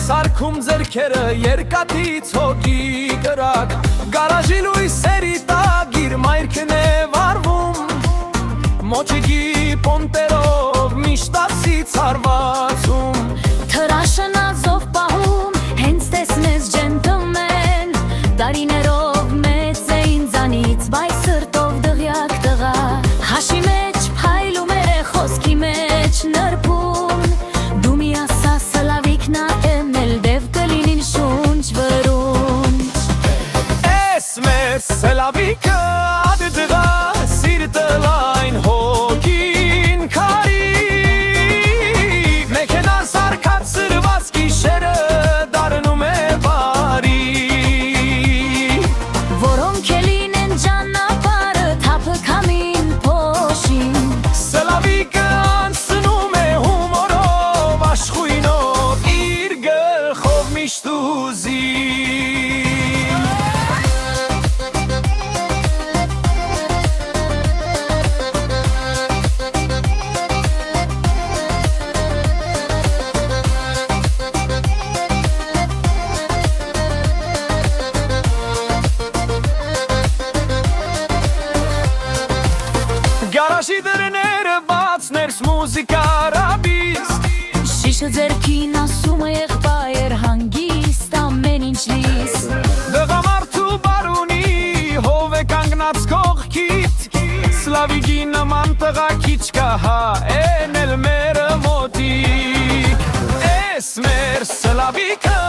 Սարքում ձերքերը երկաթից հոգի կրակ Գարաժի լույսերի տագիր մայրքն է վարվում Մոջիկի պոնտերով միշտասից հարվածում Թրաշն ազով պահում հենց տեսնես ջենտլմեն Տարիներով մեծ է ինձանից բայ սրտով դղյակ տղա Հաշի մեջ փայլում է խոսքի մեջ նրբում Դու մի ասա սլավիկնա եմ էլ դև կլինին շունչ վրունչ Էս մեր սլավիկը ադը դղա սիրտը լայն հոգին քարի Մեքենան սարկած սրված գիշերը դարնում է բարի Որոնք էլին են ճանապարհը թափը քամին փոշին Սլավիկը անցնում է հումորով աշխույնով իր գլխով միշտ ուզի Գարաժի դռները բաց ներս մուզիկա ռաբիս Շիշը ձերքին ասում է եղբայր հանգիստ ամեն ինչ լիս Դղամարդու բարունի հով է կանգնած կողքիդ Սլավիկի նման տղաքիչ կա հա են էլ մերը մոտիկ Էս մեր սլավիկը